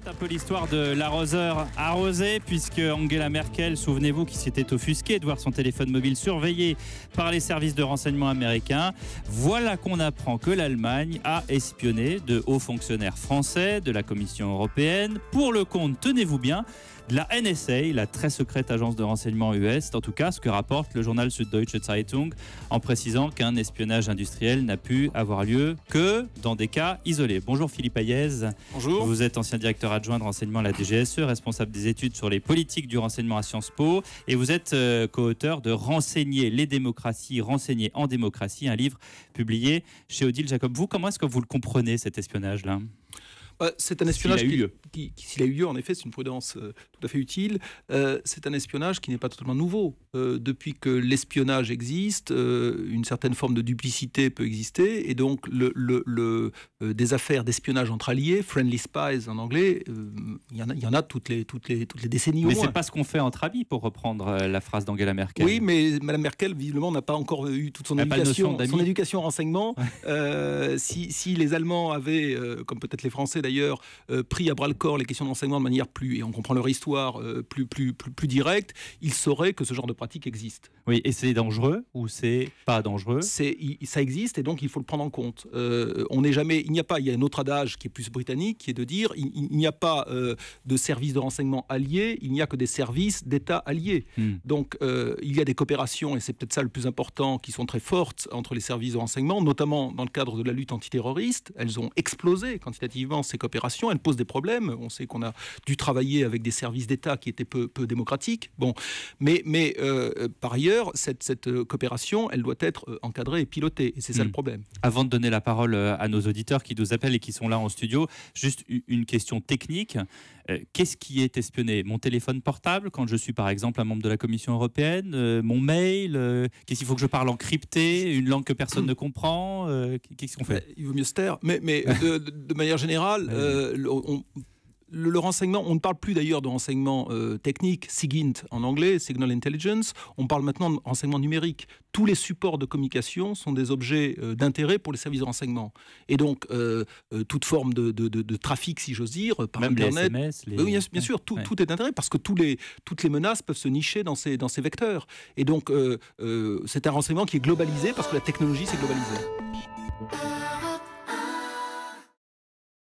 C'est un peu l'histoire de l'arroseur arrosé, puisque Angela Merkel, souvenez-vous, qui s'était offusquée de voir son téléphone mobile surveillé par les services de renseignement américains. Voilà qu'on apprend que l'Allemagne a espionné de hauts fonctionnaires français de la Commission européenne pour le compte, tenez-vous bien, de la NSA, la très secrète agence de renseignement US. C'est en tout cas ce que rapporte le journal Süddeutsche Zeitung, en précisant qu'un espionnage industriel n'a pu avoir lieu que dans des cas isolés. Bonjour Philippe Ayez. Bonjour. Vous êtes ancien directeur adjoint de renseignement à la DGSE, responsable des études sur les politiques du renseignement à Sciences Po, et vous êtes co-auteur de Renseigner les démocraties, renseigner en démocratie, un livre publié chez Odile Jacob. Vous, comment est-ce que vous le comprenez, cet espionnage-là ? C'est un espionnage s'il a eu lieu, en effet, c'est une prudence tout à fait utile. C'est un espionnage qui n'est pas totalement nouveau. Depuis que l'espionnage existe, une certaine forme de duplicité peut exister, et donc des affaires d'espionnage entre alliés, friendly spies en anglais, il y en a toutes les décennies au moins. Mais c'est pas ce qu'on fait entre amis, pour reprendre la phrase d'Angela Merkel. Oui, mais Mme Merkel, visiblement, n'a pas encore eu toute son éducation au renseignement. Si les Allemands avaient, comme peut-être les Français d'ailleurs, pris à bras-le-corps les questions de renseignement de manière et on comprend leur histoire, plus directe, ils sauraient que ce genre de pratique existe. Oui, et c'est dangereux ou c'est pas dangereux ? Ça existe, et donc il faut le prendre en compte. Il y a un autre adage qui est plus britannique, qui est de dire il n'y a pas de services de renseignement alliés, il n'y a que des services d'État alliés. Donc il y a des coopérations, et c'est peut-être ça le plus important, qui sont très fortes entre les services de renseignement, notamment dans le cadre de la lutte antiterroriste. Elles ont explosé quantitativement, ces coopérations. Elles posent des problèmes. On sait qu'on a dû travailler avec des services d'État qui étaient peu démocratiques. Bon, mais par ailleurs, cette coopération, elle doit être encadrée et pilotée, et c'est ça le problème. Avant de donner la parole à nos auditeurs qui nous appellent et qui sont là en studio, juste une question technique. Qu'est-ce qui est espionné ? Mon téléphone portable, quand je suis par exemple un membre de la Commission européenne, mon mail, qu'est-ce qu'il faut que je parle en crypté, une langue que personne ne comprend, qu'est-ce qu'on fait ? Il vaut mieux se taire, mais de manière générale, le renseignement, on ne parle plus d'ailleurs de renseignement technique, SIGINT en anglais, Signal Intelligence, on parle maintenant de renseignement numérique. Tous les supports de communication sont des objets d'intérêt pour les services de renseignement. Et donc, toute forme de trafic, si j'ose dire, par même Internet... les SMS, Oui, bien sûr, tout est d'intérêt, parce que toutes les menaces peuvent se nicher dans ces vecteurs. Et donc, c'est un renseignement qui est globalisé, parce que la technologie s'est globalisée.